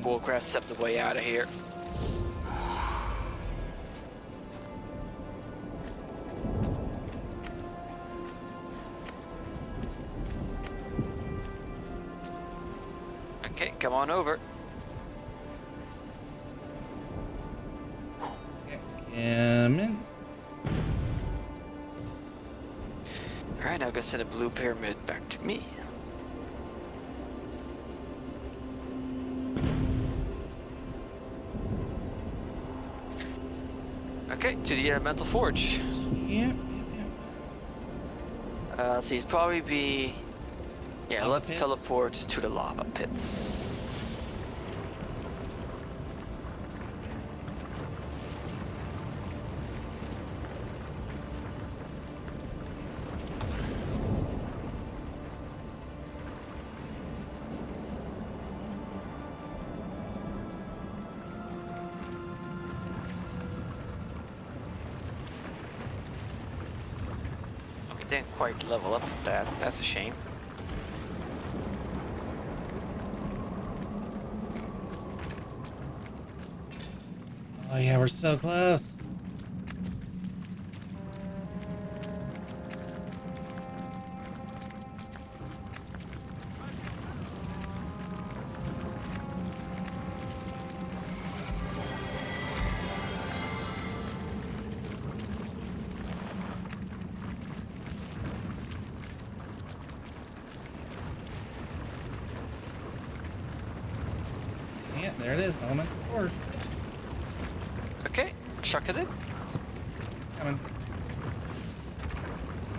bullcrap step the way out of here. Okay, come on over. In. Alright, now I'm gonna send a blue pyramid back to me. Okay, to the elemental forge. Yep. Let's see, it'd probably be... Yeah, Lava let's pits? teleport to the lava pits. Didn't quite level up with that. That's a shame. Oh yeah, we're so close. Yeah, there it is. Elemental force. Okay, chuck it in. Coming.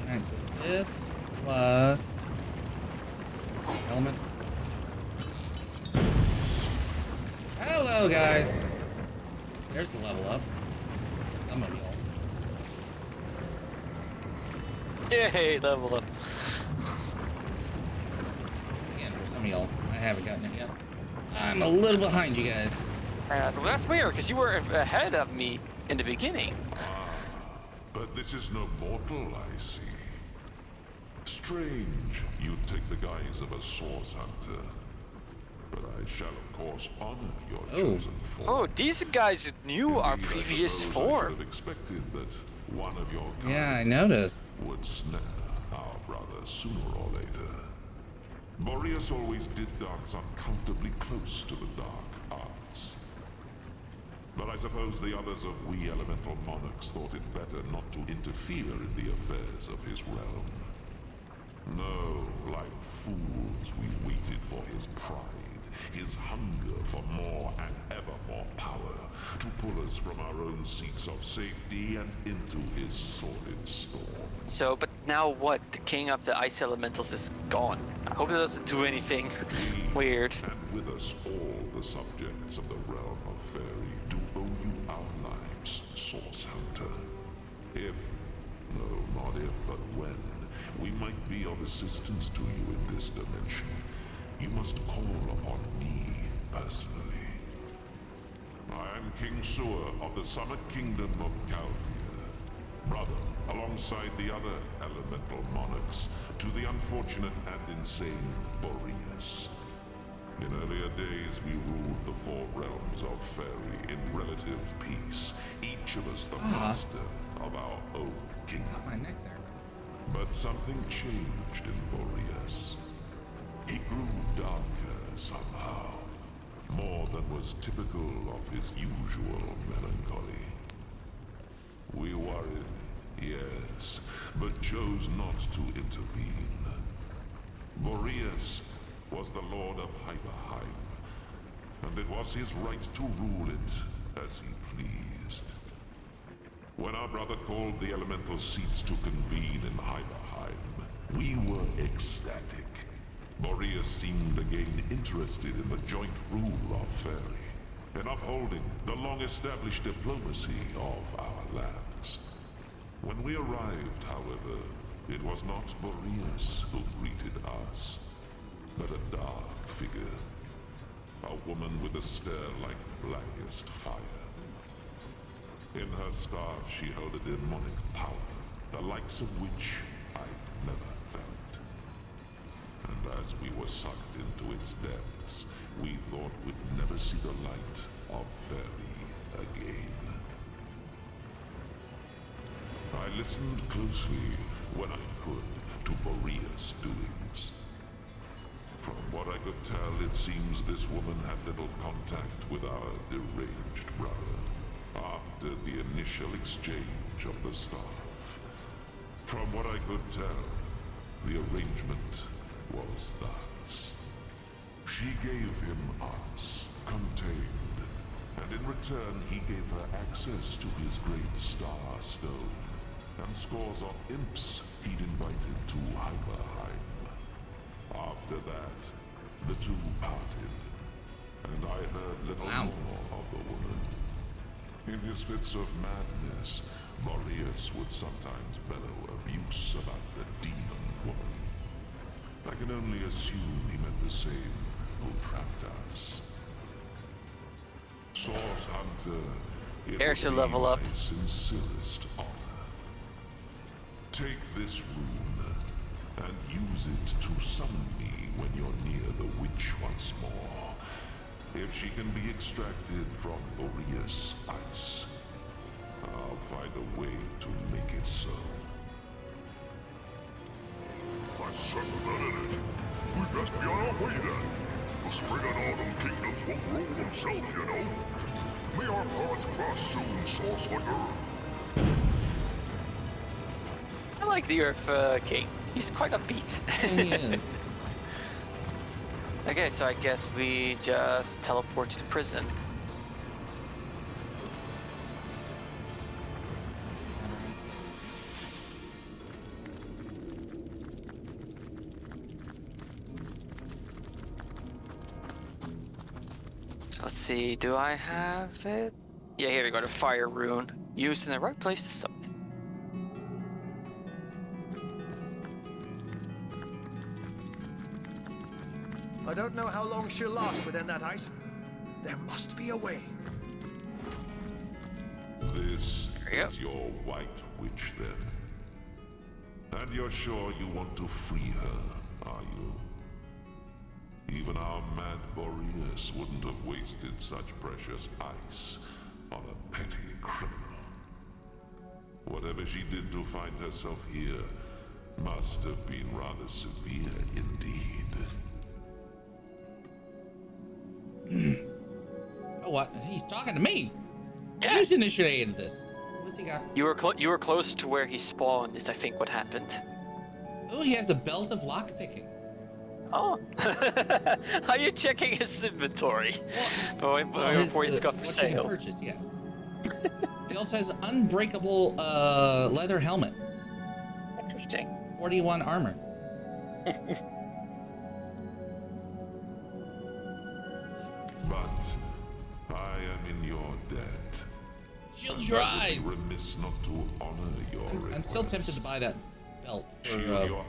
Alright, so this plus element. Hello, guys. There's the level up. Somebody else. Yay, level up. Again, for some of y'all, I haven't gotten it yet. I'm a little behind you guys. Well, that's weird, because you were ahead of me in the beginning. Ah, but this is no mortal, I see. Strange, you take the guise of a source hunter. But I shall, of course, honor your chosen form. Oh, these guys knew our Indeed, previous I suppose I form. could have expected that one of your kind Yeah, I noticed. would snare our brother sooner or later. Boreas always did dance uncomfortably close to the dark arts. But I suppose the others of we elemental monarchs thought it better not to interfere in the affairs of his realm. No, like fools, we waited for his pride, his hunger for more and ever more power, to pull us from our own seats of safety and into his sordid storm. So, but now what? The king of the ice elementals is gone. I hope it doesn't do anything weird. And with us all the subjects of the realm of fairy do owe you our lives, Source Hunter. If, no, not if, but when, we might be of assistance to you in this dimension, you must call upon me personally. I am King Sewer of the Summer Kingdom of Calvia, brother, alongside the other elemental monarchs, to the unfortunate and insane Boreas. In earlier days, we ruled the four realms of fairy in relative peace, each of us the master of our own kingdom. Got my neck there. But something changed in Boreas. He grew darker somehow, more than was typical of his usual melancholy. We worried, yes, but chose not to intervene. Boreas was the Lord of Hyperheim, and it was his right to rule it as he pleased. When our brother called the elemental seats to convene in Hyperheim, we were ecstatic. Boreas seemed again interested in the joint rule of fairy, in upholding the long-established diplomacy of our lands. When we arrived, however, it was not Boreas who greeted us, but a dark figure. A woman with a stare like blackest fire. In her staff she held a demonic power, the likes of which I've never felt. And as we were sucked into its depths, we thought we'd never see the light of Fairy again. I listened closely when I could to Boreas' doings. From what I could tell, it seems this woman had little contact with our deranged brother after the initial exchange of the staff. From what I could tell, the arrangement was thus. She gave him us, contained, and in return he gave her access to his great star stone, and scores of imps he'd invited to Hyperheim. After that, the two parted, and I heard little more of the woman. In his fits of madness, Boreas would sometimes bellow abuse about the demon woman. I can only assume he meant the same who trapped us. Source Hunter, it Air should will level be up. my sincerest honor. Take this rune and use it to summon me when you're near the witch once more. If she can be extracted from Boreas' ice, I'll find a way to make it so. I sense that in it. We best be on our way then. The spring and autumn kingdoms won't rule themselves, you know. May our paths cross soon, Source Hunter. I like the Earth King. He's quite upbeat. Yeah. Okay, so I guess we just teleport to the prison. So let's see, do I have it? Yeah, here we go, the fire rune. Used in the right place to summon. I don't know how long she'll last within that ice. There must be a way. This There you go. is your white witch then. And you're sure you want to free her, are you? Even our mad Boreas wouldn't have wasted such precious ice on a petty criminal. Whatever she did to find herself here must have been rather severe indeed. Oh, what? He's talking to me. Yeah. Who's initiated this? What's he got? You were close to where he spawned is I think what happened. Oh, he has a belt of lockpicking. Oh. Are you checking his inventory? Before he's got for what you can sale. purchase, yes. He also has unbreakable leather helmet, Interesting. 41 armor. But I am in your debt. Shield your I would eyes. be remiss not to honor your request. I'm still tempted to buy that belt for. Shield your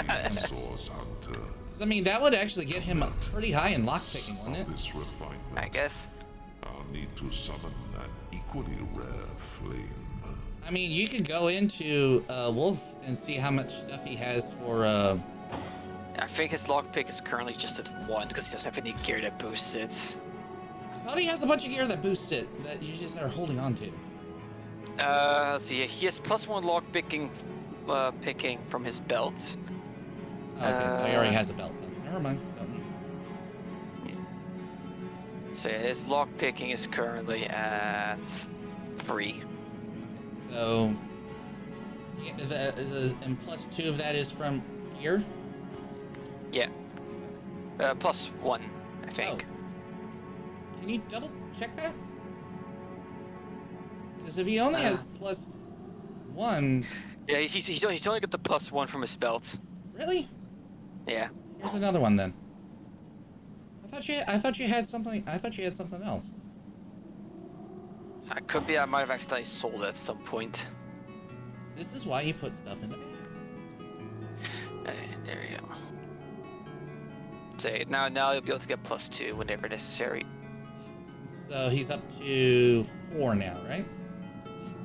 eyes, Source Hunter. 'Cause, I mean, that would actually get him up pretty high in lockpicking, wouldn't it? This refinement, I guess. I'll need to summon an equally rare flame. I mean, you could go into Wolf and see how much stuff he has for. I think his lockpick is currently just at 1 because he doesn't have any gear that boosts it. I thought he has a bunch of gear that boosts it that you just are holding on to. Let's see. He has +1 lockpicking picking from his belt. Okay, so he already has a belt then. Never mind. So yeah, his lockpicking is currently at 3. So, yeah, and +2 of that is from gear. Yeah. +1, I think. Oh. Can you double check that? Because if he only has +1, Yeah, he's only got the +1 from his belt. really? Yeah. Here's another one then. I thought you had something. I thought you had something else. I could be. I might have accidentally sold it at some point. This is why you put stuff in the bag. There you go. So now you'll be able to get +2 whenever necessary. So he's up to 4 now, right?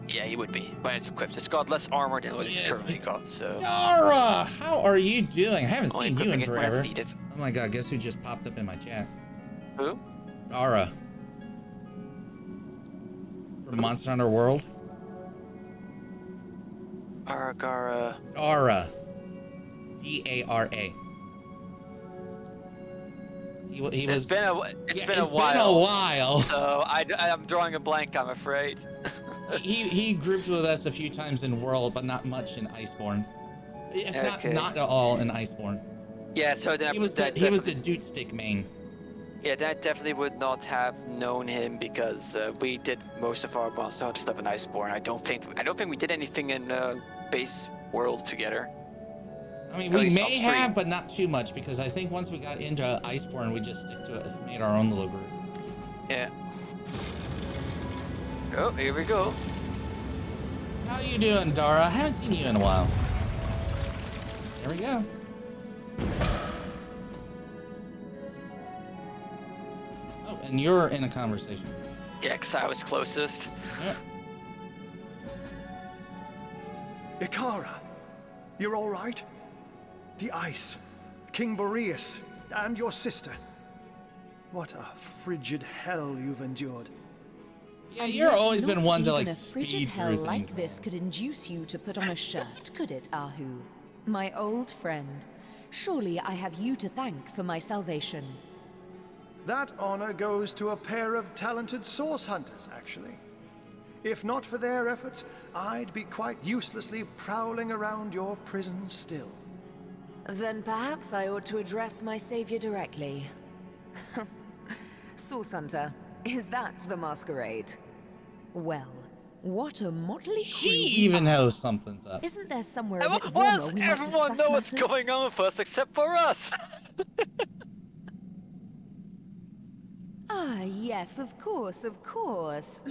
Yeah, he would be, but it's equipped. It's got less armor than what it's Yes, currently got. So. Nara, how are you doing? I haven't Only seen you in equipping it when it's forever. needed. Oh my god, guess who just popped up in my chat? Who? Dara. From Monster Hunter World. Aragara. Dara. D-A-R-A. He was. It's been a while. It's been a while. So I'm drawing a blank, I'm afraid. he grouped with us a few times in World, but not much in Iceborne. If Okay. not at all in Iceborne. Yeah, so then He was the Doot Stick main. Yeah, that definitely would not have known him because we did most of our Monster Hunter stuff in Iceborne. I don't think we did anything in base world together. I mean, At we least may off-stream. have, but not too much, because I think once we got into Iceborne, we just stick to it, made our own little group. Yeah. Oh, here we go. How you doing, Dara? I haven't seen you in a while. There we go. Oh, and you're in a conversation. Yeah, 'cause I was closest. Yeah. Ikara, you're all right? The ice, King Boreas, and your sister. What a frigid hell you've endured. Yeah, And you've yet always been not one to even like a frigid speed hell through like things. this could induce you to put on a shirt, could it, Ahu? My old friend. Surely I have you to thank for my salvation. That honor goes to a pair of talented source hunters, actually. If not for their efforts, I'd be quite uselessly prowling around your prison still. Then perhaps I ought to address my savior directly. Source Hunter, is that the masquerade? Well, what a motley She crew we even are. knows something's up. Isn't there somewhere a Why bit warmer does we might everyone discuss know what's matters? going on with us except for us? Ah, yes, of course, of course.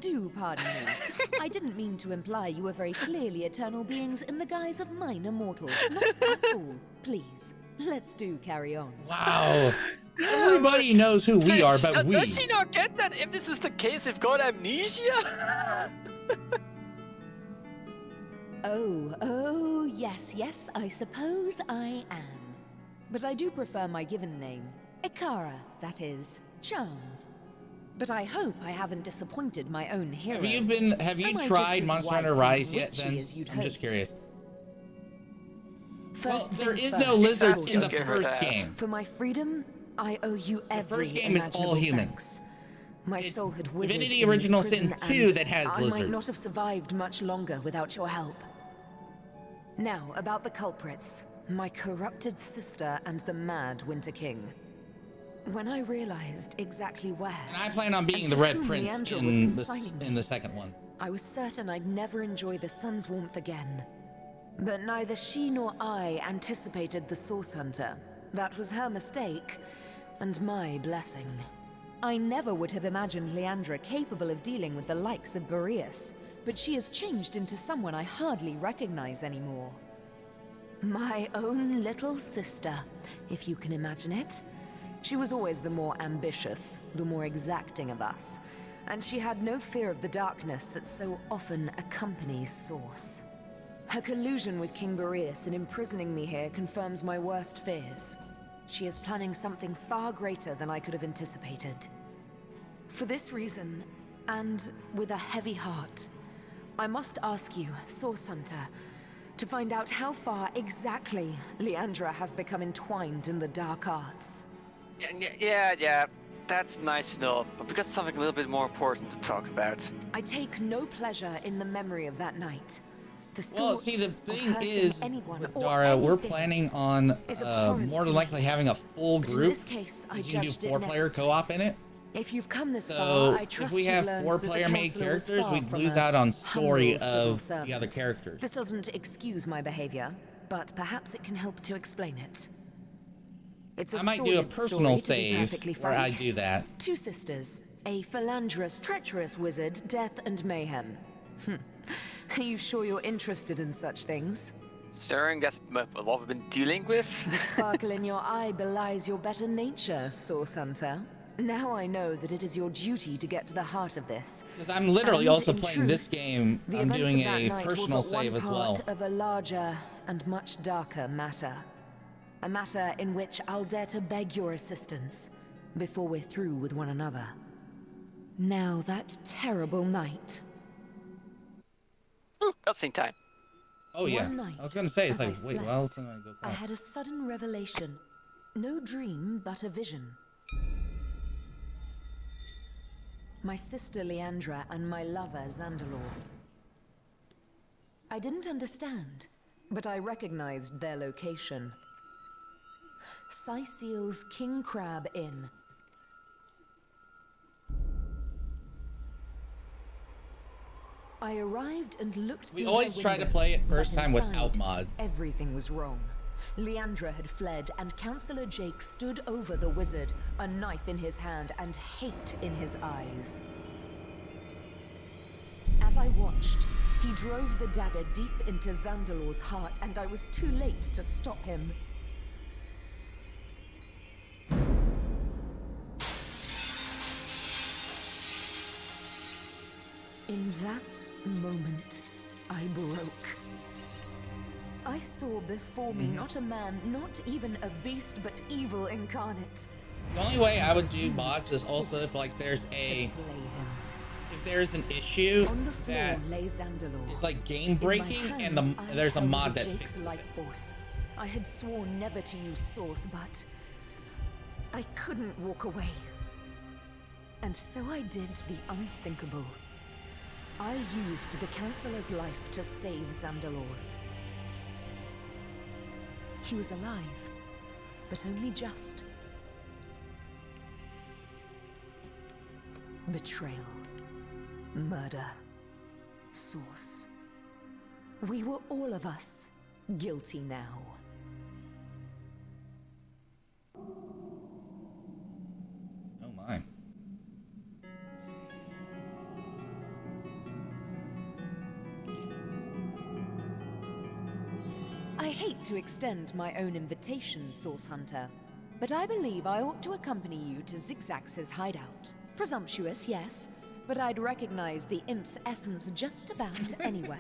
Do pardon me. I didn't mean to imply you were very clearly eternal beings in the guise of minor mortals. Not at all. Please, let's do carry on. Wow. Everybody knows who we are, but we. Does she not get that if this is the case, we've got amnesia? Oh, yes, I suppose I am. But I do prefer my given name. Ikara, that is. Charmed. But I hope I haven't disappointed my own hero. Have you Am I tried just as Monster white Hunter and Rise yet witchy then? as you'd I'm just hoped? curious. First Well, there things is no first, lizards Source in the Hunter. Give her first that. game. For my freedom, I owe you every first game is all imaginable human. thanks. My It's soul had withered Divinity in this Original prison, Sin 2 and that has I might lizards. not have survived much longer without your help. Now, about the culprits. My corrupted sister and the mad Winter King. When I realized exactly where... And I plan on being and the to Red whom Prince Leandra was consigning me, in the second one. I was certain I'd never enjoy the sun's warmth again. But neither she nor I anticipated the Source Hunter. That was her mistake, and my blessing. I never would have imagined Leandra capable of dealing with the likes of Boreas, but she has changed into someone I hardly recognize anymore. My own little sister, if you can imagine it. She was always the more ambitious, the more exacting of us, and she had no fear of the darkness that so often accompanies Source. Her collusion with King Boreas in imprisoning me here confirms my worst fears. She is planning something far greater than I could have anticipated. For this reason, and with a heavy heart, I must ask you, Source Hunter, to find out how far exactly Leandra has become entwined in the dark arts. Yeah, that's nice to know, but we got something a little bit more important to talk about. I take no pleasure in the memory of that night. The Well, thought see, the of thing hurting is, anyone with or Dara, we're anything planning on is abhorrent more to than me. likely having a full But in group. this case, I 'Cause you can do judged it 4-player necessary. co-op in it. If you've come this So far, I if trust we you've have learned 4-player that the main Counselor was characters, far we'd from lose a out on story humble civil of the servant. other characters. This doesn't excuse my behavior, but perhaps it can help to explain it. It's a I might do a sordid personal story, to be save perfectly where I frank. do that. Two sisters, a philanderous, treacherous wizard, death and mayhem. Are you sure you're interested in such things? Considering that's what we've been dealing with. The sparkle in your eye belies your better nature, Source Hunter. Now I know that it is your duty to get to the heart of this. Because I'm literally And also in playing truth, this game. the I'm events doing of that a night were personal but one save as well. part of a larger and much darker matter. A matter in which I'll dare to beg your assistance. before we're through with one another. Now that terrible night. Ooh, cutscene time. Oh yeah. One night, I was gonna say, it's as like, I wait, slept, well, it's gonna go I quiet. had a sudden revelation. No dream, but a vision. My sister Leandra and my lover Zandalor. I didn't understand, but I recognized their location. Syceel's King Crab Inn. I arrived and looked We through always their try to window, play it but first time inside, without mods. Everything was wrong. Leandra had fled, and Counselor Jake stood over the wizard, a knife in his hand and hate in his eyes. As I watched, he drove the dagger deep into Zandalor's heart, and I was too late to stop him. In that moment, I broke. I saw before me not a man, not even a beast, but evil incarnate. The only way I would do mods is also if like there's To a slay him. if there's an issue On the floor that lay Zandalor. is like game In my breaking and hands, I there's a held mod that Jake's fixes life it. force. I had sworn never to use Source, but I couldn't walk away. And so I did the unthinkable. I used the Counselor's life to save Zandalor's. He was alive, but only just. Betrayal. Murder. Source. We were all of us guilty now. Oh my. I hate to extend my own invitation, Source Hunter, but I believe I ought to accompany you to Zigzax's hideout. Presumptuous, yes, but I'd recognize the imp's essence just about anywhere.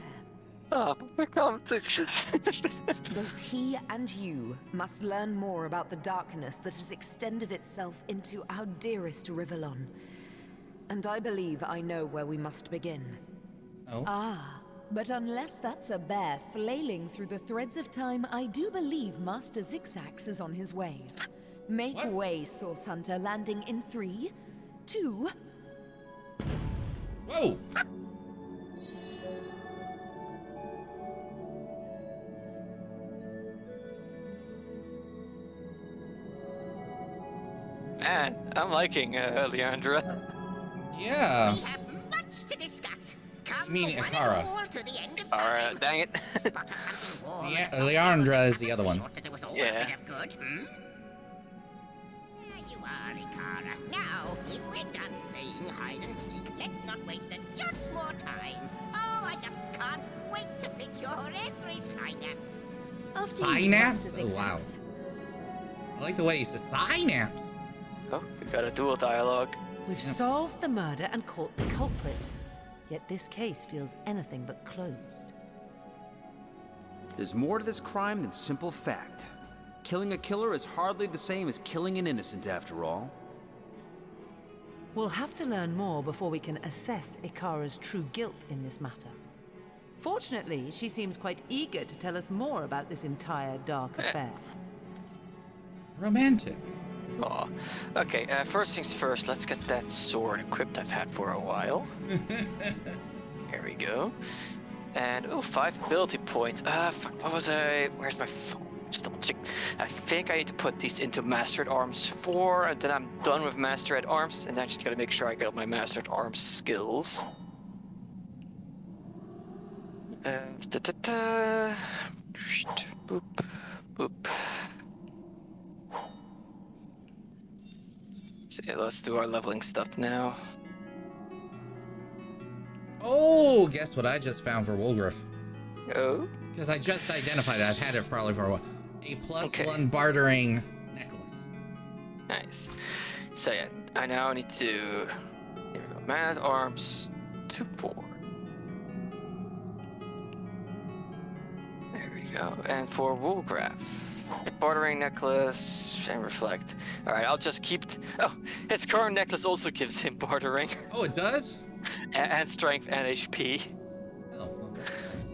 Oh, the competition. Both he and you must learn more about the darkness that has extended itself into our dearest Rivellon. And I believe I know where we must begin. Oh. Ah, but unless that's a bear flailing through the threads of time, I do believe Master Zigzax is on his way. Make What? way, Source Hunter, landing in 3, 2... Whoa! Man, I'm liking Leandra. Yeah. We have much to discuss. Come You mean one Ikara. and all to the end of time. Alright, dang it. Spot us something warm Yeah, and something Leandra is hot the other one. ought to do us all Yeah. a bit of good, hmm? There you are, Ikara. Now, if we're done playing hide and seek, let's not waste a jot more time. Oh, I just can't wait to pick your every synapse. After you, Synapse? Master Oh, wow. Zigzax. I like the way he says synapse. Oh, we got a dual dialogue. We've solved the murder and caught the culprit. Yet this case feels anything but closed. There's more to this crime than simple fact. Killing a killer is hardly the same as killing an innocent, after all. We'll have to learn more before we can assess Ikara's true guilt in this matter. Fortunately, she seems quite eager to tell us more about this entire dark affair. Romantic. Aw. Okay, first things first, let's get that sword equipped I've had for a while. Here we go. And, oh, 5 ability points. Fuck, what was I? Where's my phone? Just double check. I think I need to put these into Master at Arms 4, and then I'm done with Master at Arms, and then I just gotta make sure I get all my Master at Arms skills. Boop, boop. So yeah, let's do our leveling stuff now. Oh, guess what I just found for Wolgriff? Oh, Because I just identified it. I've had it probably for a while. A Okay. +1 bartering necklace. nice. So yeah, I now need to. Here we go. Man at Arms 2-4. There we go. And for Woolgraph. Bartering necklace and reflect. All right, I'll just keep. Oh, his current necklace also gives him bartering, Oh, it does? and strength and HP. Oh, well, that's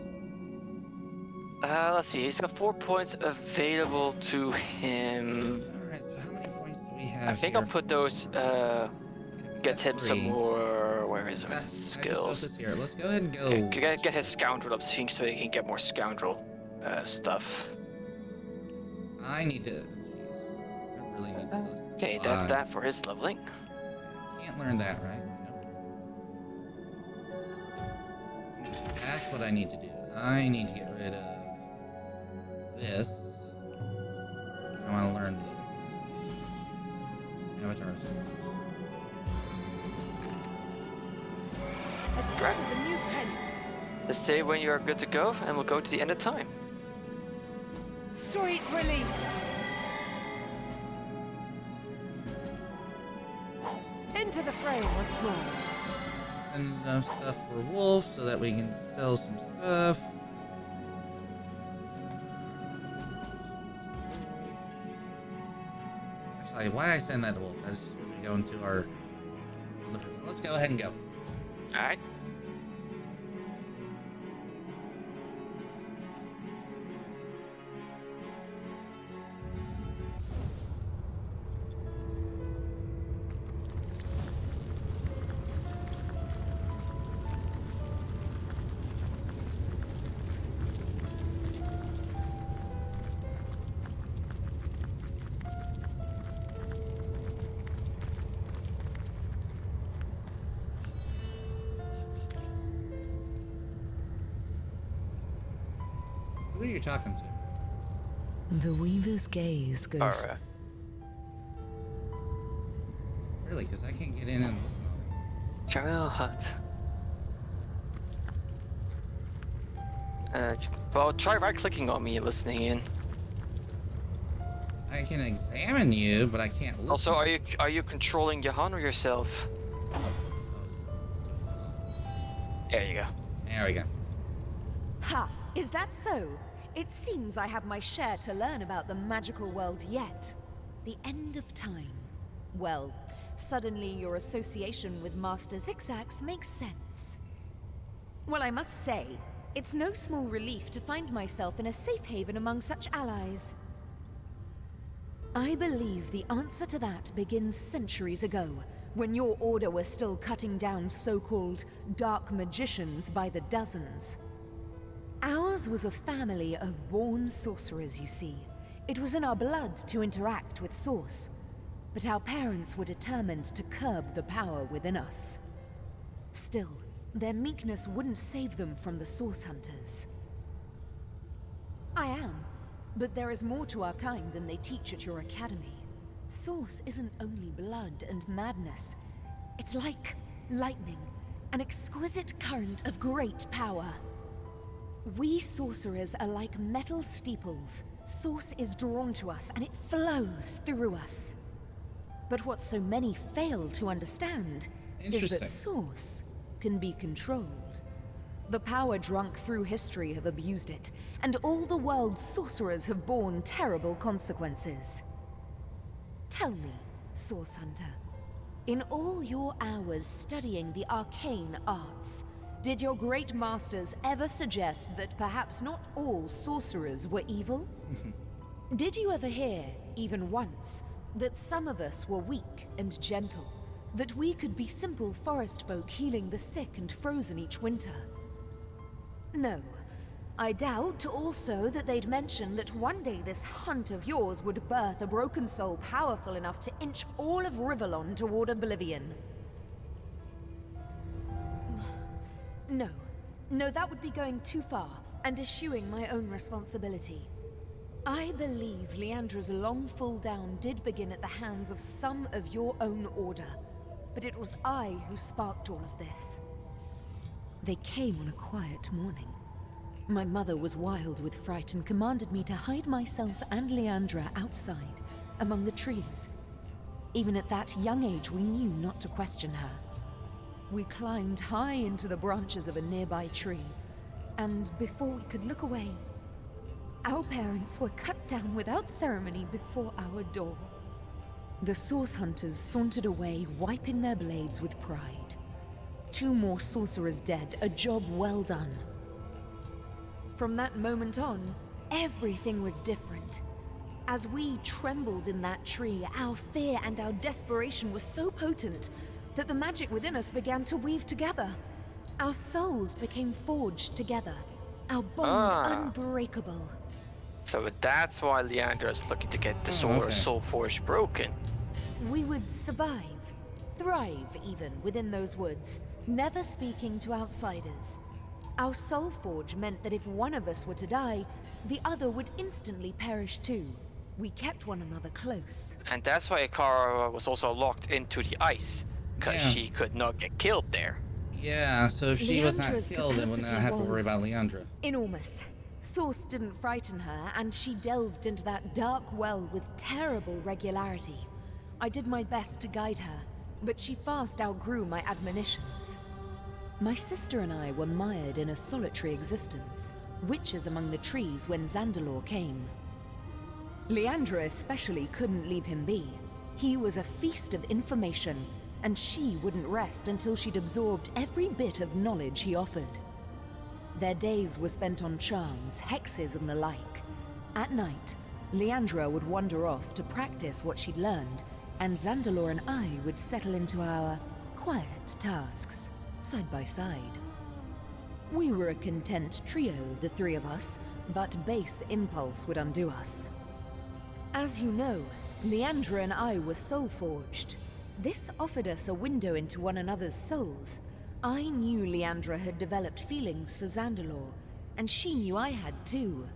nice. Let's see. He's got 4 points available to him. Alright, so how many points do we have I think here? I'll put those. Get him some 3. more. Where is his I just skills? noticed here. Let's go ahead and go. Okay, get his scoundrel up so he can get more scoundrel stuff. I need to. Jeez. I really need to. Okay, that's that for his leveling. Can't learn that, right? No. That's what I need to do. I need to get rid of this. I want to learn this. Avatars. As good as a new penny. Let's say when you are good to go, and we'll go to the end of time. Sweet relief. Into the fray once more. Send enough stuff for Wolf so that we can sell some stuff. Actually, why did I send that to Wolf? That's just where we go into our. Let's go ahead and go. All right. Who are you talking to? The Weaver's gaze goes. All right. Really? Because I can't get in and listen. Trail hut. Well, try right-clicking on me and listening in. I can examine you, but I can't listen. Also, are you controlling Johan or yourself? There you go. There we go. Ha! Is that so? It seems I have my share to learn about the magical world yet. The end of time. Well, suddenly your association with Master Zigzags makes sense. Well, I must say, it's no small relief to find myself in a safe haven among such allies. I believe the answer to that begins centuries ago, when your order was still cutting down so-called dark magicians by the dozens. Ours was a family of born sorcerers, you see. It was in our blood to interact with Source, but our parents were determined to curb the power within us. Still, their meekness wouldn't save them from the Source Hunters. I am, but there is more to our kind than they teach at your academy. Source isn't only blood and madness. It's like lightning, an exquisite current of great power. We sorcerers are like metal steeples. Source is drawn to us and it flows through us. But what so many fail to understand is that Source can be controlled. The power-drunk through history have abused it, and all the world's sorcerers have borne terrible consequences. Tell me, Source Hunter, in all your hours studying the arcane arts, did your great masters ever suggest that perhaps not all sorcerers were evil? Did you ever hear, even once, that some of us were weak and gentle? That we could be simple forest folk healing the sick and frozen each winter? No. I doubt also that they'd mention that one day this hunt of yours would birth a broken soul powerful enough to inch all of Rivellon toward oblivion. No. No, that would be going too far, and eschewing my own responsibility. I believe Leandra's long fall down did begin at the hands of some of your own order, but it was I who sparked all of this. They came on a quiet morning. My mother was wild with fright and commanded me to hide myself and Leandra outside, among the trees. Even at that young age, we knew not to question her. We climbed high into the branches of a nearby tree, and before we could look away, Our parents were cut down without ceremony before our door. The Source Hunters sauntered away, wiping their blades with pride. 2 more sorcerers dead, a job well done. From that moment on, everything was different. As we trembled in that tree, our fear and our desperation were so potent that the magic within us began to weave together. Our souls became forged together, our bond unbreakable. So that's why Leandra is looking to get the Soul Forge broken. We would survive, thrive even within those woods, never speaking to outsiders. Our Soul Forge meant that if one of us were to die, the other would instantly perish too. We kept one another close. And that's why Ikara was also locked into the ice, because she could not get killed there. Yeah, so if she was not Leandra's killed, then wouldn't have to worry was about Leandra. enormous. Source didn't frighten her, and she delved into that dark well with terrible regularity. I did my best to guide her, but she fast outgrew my admonitions. My sister and I were mired in a solitary existence, witches among the trees when Zandalore came. Leandra especially couldn't leave him be. He was a feast of information, and she wouldn't rest until she'd absorbed every bit of knowledge he offered. Their days were spent on charms, hexes, and the like. At night, Leandra would wander off to practice what she'd learned, and Zandalore and I would settle into our quiet tasks, side by side. We were a content trio, the 3 of us, but base impulse would undo us. As you know, Leandra and I were soul-forged. This offered us a window into one another's souls. I knew Leandra had developed feelings for Zandalore, and she knew I had too.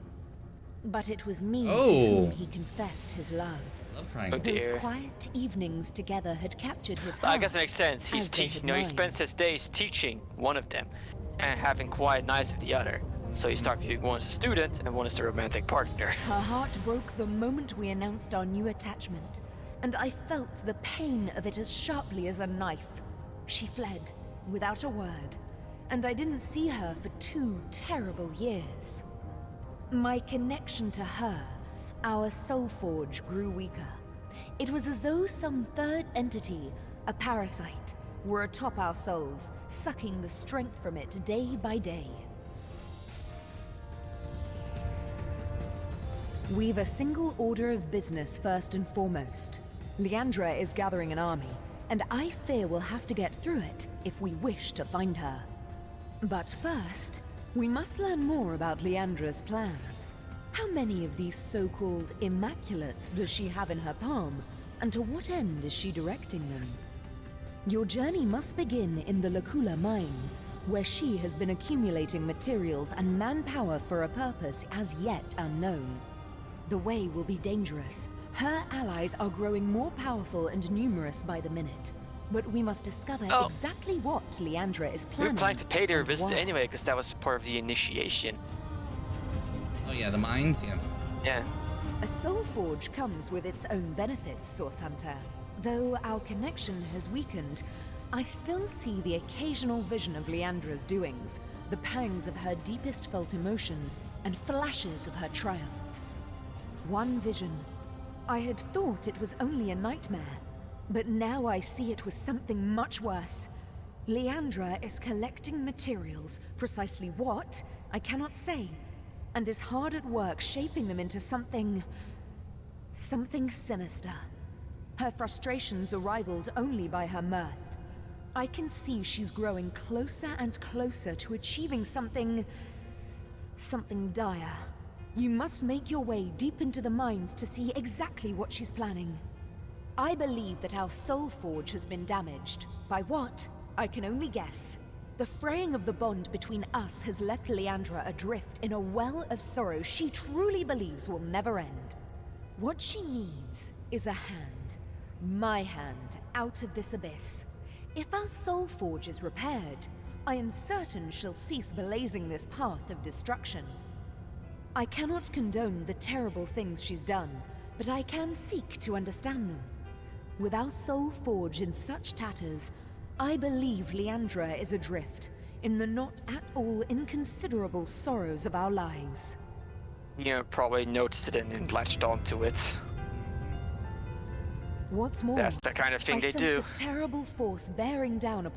But it was me to whom he confessed his love. Love triangle. Those quiet evenings together had captured his heart. I guess it makes sense. He's teaching. He spends his days teaching one of them, and having quiet nights with the other. So you start viewing one as a student and one as the romantic partner. Her heart broke the moment we announced our new attachment, and I felt the pain of it as sharply as a knife. She fled, without a word, and I didn't see her for 2 terrible years. My connection to her, our soul forge, grew weaker. It was as though some third entity, a parasite, were atop our souls, sucking the strength from it day by day. We've a single order of business first and foremost. Leandra is gathering an army, and I fear we'll have to get through it if we wish to find her. But first, we must learn more about Leandra's plans. How many of these so-called Immaculates does she have in her palm, and to what end is she directing them? Your journey must begin in the Lacula mines, where she has been accumulating materials and manpower for a purpose as yet unknown. The way will be dangerous. Her allies are growing more powerful and numerous by the minute. But we must discover exactly what Leandra is planning. We were planning to pay her a visit anyway, because that was part of the initiation. Oh yeah, the mines? Yeah. Yeah. A soul forge comes with its own benefits, Source Hunter. Though our connection has weakened, I still see the occasional vision of Leandra's doings, the pangs of her deepest felt emotions, and flashes of her triumphs. One vision. I had thought it was only a nightmare, but now I see it was something much worse. Leandra is collecting materials, precisely what, I cannot say, and is hard at work shaping them into something sinister. Her frustrations are rivaled only by her mirth. I can see she's growing closer and closer to achieving something dire. You must make your way deep into the mines to see exactly what she's planning. I believe that our soul forge has been damaged. By what? I can only guess. The fraying of the bond between us has left Leandra adrift in a well of sorrow she truly believes will never end. What she needs is a hand. My hand, out of this abyss. If our soul forge is repaired, I am certain she'll cease blazing this path of destruction. I cannot condone the terrible things she's done, but I can seek to understand them. With our soul forge in such tatters, I believe Leandra is adrift in the not at all inconsiderable sorrows of our lives. probably noticed it and latched onto it. What's more, That's the kind of thing I they sense do. a terrible force bearing down upon